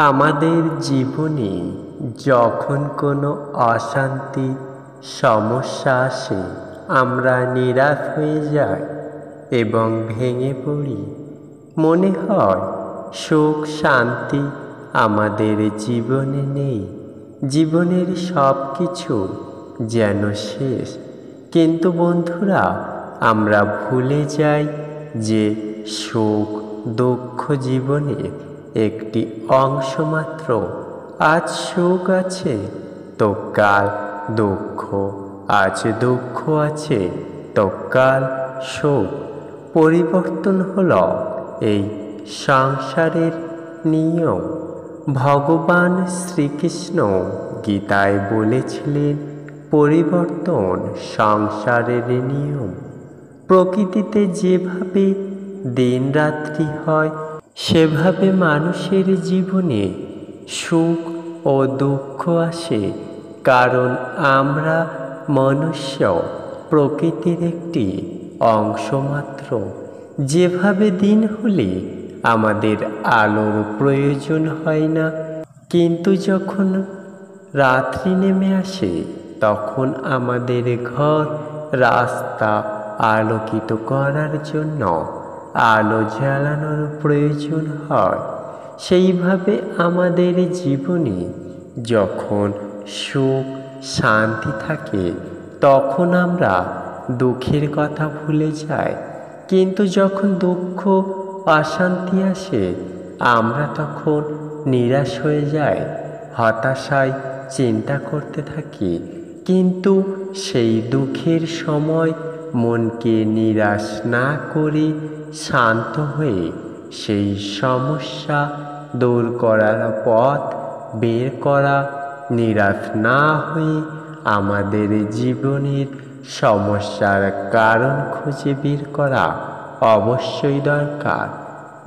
আমাদের জীবনে যখন কোনো অশান্তি সমস্যা আসে, আমরা নিরাশ হয়ে যাই এবং ভেঙে পড়ি। মনে হয় সুখ শান্তি আমাদের জীবনে নেই, জীবনের সব কিছু যেন শেষ। কিন্তু বন্ধুরা, আমরা ভুলে যাই যে সুখ দুঃখ জীবনের একটি অংশ মাত্র। আজ সুখ আছে তো কাল দুঃখ, আজ দুঃখ আছে তো কাল সুখ। পরিবর্তন হলো এই সংসারের নিয়ম। ভগবান শ্রীকৃষ্ণ গীতায় বলেছিলেন, পরিবর্তন সংসারের নিয়ম। প্রকৃতিতে যেভাবে দিন রাত্রি হয়, সেভাবে মানুষের জীবনে সুখ ও দুঃখ আসে, কারণ আমরা মনুষ্য প্রকৃতির একটি অংশ মাত্র। যেভাবে দিন হলে আমাদের আলোর প্রয়োজন হয় না, কিন্তু যখন রাত্রি নেমে আসে তখন আমাদের ঘর রাস্তা আলোকিত করার জন্য আলো জ্বালানোর প্রয়োজন হয়। সেইভাবে আমাদের জীবনে যখন সুখ শান্তি থাকে, তখন আমরা দুঃখের কথা ভুলে যাই। কিন্তু যখন দুঃখ অশান্তি আসে, আমরা তখন নিরাশ হয়ে যাই, হতাশায় চিন্তা করতে থাকি। কিন্তু সেই দুঃখের সময় মনকে নিরাশ না করে শান্ত হয়ে সেই সমস্যা দূর করার পথ বের করা, নিরাশ না হয়ে আমাদের জীবনের সমস্যার কারণ খুঁজে বের করা অবশ্যই দরকার।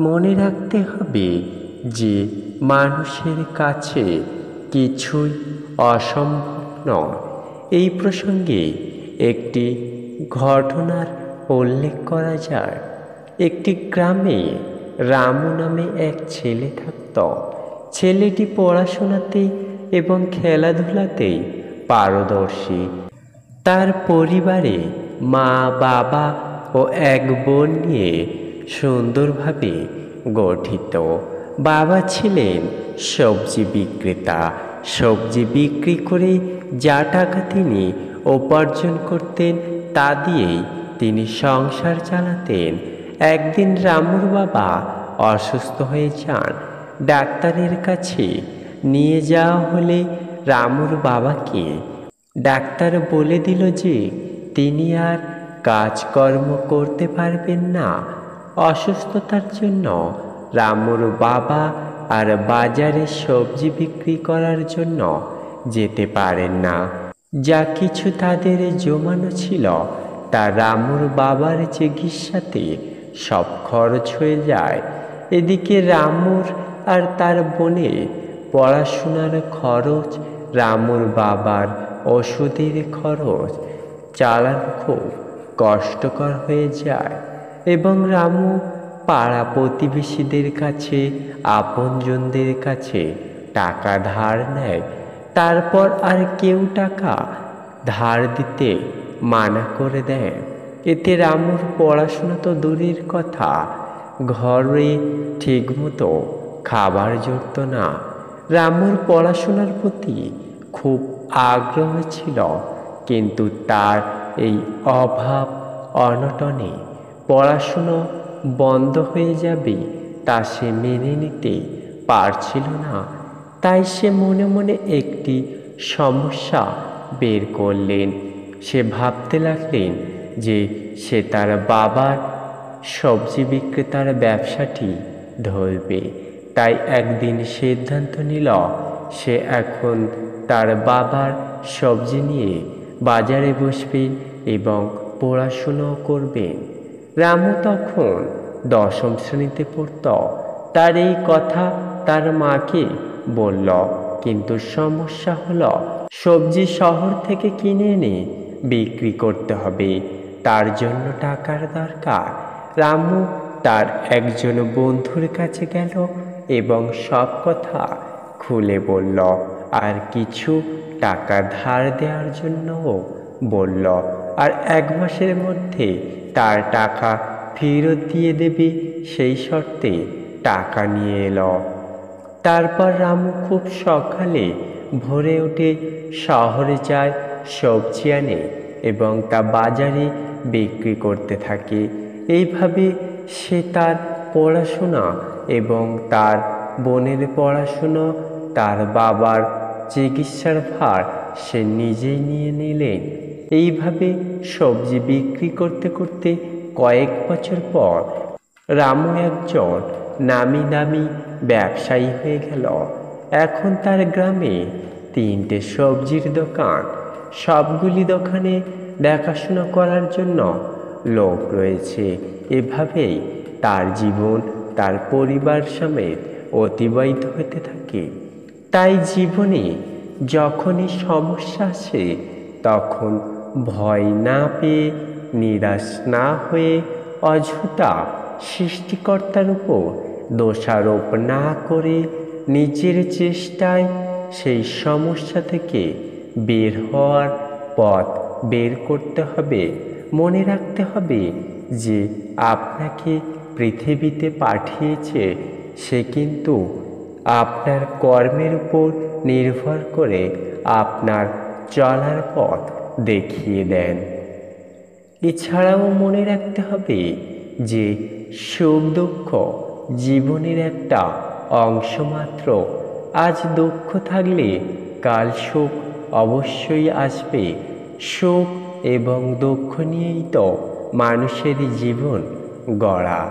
মনে রাখতে হবে যে মানুষের কাছে কিছুই অসম্ভব নয়। এই প্রসঙ্গে একটি ঘটনার উল্লেখ করা যায়। একটি গ্রামে রামু নামে এক ছেলে থাকত। ছেলেটি পড়াশোনাতে এবং খেলাধুলাতে পারদর্শী। তার পরিবারে মা বাবা ও এক বোন নিয়ে সুন্দরভাবে গঠিত। বাবা ছিলেন সবজি বিক্রেতা। সবজি বিক্রি করে যা টাকা তিনি উপার্জন করতেন, তা দিয়েই তিনি সংসার চালাতেন। একদিন রামুর বাবা অসুস্থ হয়ে যান। ডাক্তারের কাছে নিয়ে যাওয়া হলে রামুর বাবাকে ডাক্তার বলে দিল যে তিনি আর কাজকর্ম করতে পারবেন না। অসুস্থতার জন্য রামুর বাবা আর বাজারে সবজি বিক্রি করার জন্য যেতে পারেন না। যা কিছু তাদের জমানো ছিল, তা রামুর বাবার চিকিৎসাতে সব খরচ হয়ে যায়। এদিকে রামুর আর তার বোনের পড়াশোনার খরচ, রামুর বাবার ওষুধের খরচ চালানো খুব কষ্টকর হয়ে যায়। এবং রামু পাড়া প্রতিবেশীদের কাছে, আপনজনদের কাছে টাকা ধার নেয়। তারপর আর কেউ টাকা ধার দিতে মানা করে দেয়। এতে রামুর পড়াশোনা তো দূরের কথা, ঘরে ঠিকমতো খাবার জুটত না। রামুর পড়াশোনার প্রতি খুব আগ্রহ ছিল, কিন্তু তার এই অভাব অনটনে পড়াশুনো বন্ধ হয়ে যাবে তা সে মেনে নিতে পারছিল না। তাই সে মনে মনে একটি সমস্যা বের করলেন। সে ভাবতে লাগলেন যে সে তার বাবার সবজি বিক্রেতার ব্যবসাটি ধরবে। তাই একদিন সিদ্ধান্ত নিল সে এখন তার বাবার সবজি নিয়ে বাজারে বসবেন এবং পড়াশুনো করবেন। রামু তখন দশম শ্রেণীতে পড়ত। তার এই কথা তার মাকে বলল, কিন্তু সমস্যা হলো সবজি শহর থেকে কিনে এনে বিক্রি করতে হবে, তার জন্য টাকার দরকার। রামু তার একজন বন্ধুর কাছে গেল এবং সব কথা খুলে বলল, আর কিছু টাকা ধার দেওয়ার জন্যও বলল, আর 1 মাসের মধ্যে তার টাকা ফেরত দিয়ে দেবে সেই শর্তে টাকা নিয়ে এলো। তারপর রামু খুব সকালে ভোরে উঠে শহরে যায়, সবজি আনে এবং তা বাজারে বিক্রি করতে থাকে। এইভাবে সে তার পড়াশোনা এবং তার বোনের পড়াশোনা, তার বাবার চিকিৎসার ভার সে নিজেই নিয়ে নিলেন। এইভাবে সবজি বিক্রি করতে করতে কয়েক বছর পর রামু একজন নামি দামি ব্যবসায়ী হয়ে গেল। এখন তার গ্রামে 3টে সবজির দোকান। সবগুলি দোকানে দেখাশোনা করার জন্য লোক রয়েছে। এভাবেই তার জীবন তার পরিবার সমেত অতিবাহিত হতে থাকে। তাই জীবনে যখনই সমস্যা আসে তখন ভয় না পেয়ে, নিরাশ না হয়ে, অযথা সৃষ্টিকর্তার উপর দোষারোপ না করে নিজের চেষ্টায় সেই সমস্যা থেকে বের হওয়ার পথ বের করতে হবে। মনে রাখতে হবে যে আপনাকে পৃথিবীতে পাঠিয়েছে সে কিন্তু আপনার কর্মের উপর নির্ভর করে আপনার চলার পথ দেখিয়ে দেন। এছাড়াও মনে রাখতে হবে যে সুখ দুঃখ জীবনের একটা অংশ মাত্র। আজ দুঃখ থাকলে কাল সুখ অবশ্যই আসবে। সুখ এবং দুঃখ নিয়েই তো মানুষের জীবন গড়া।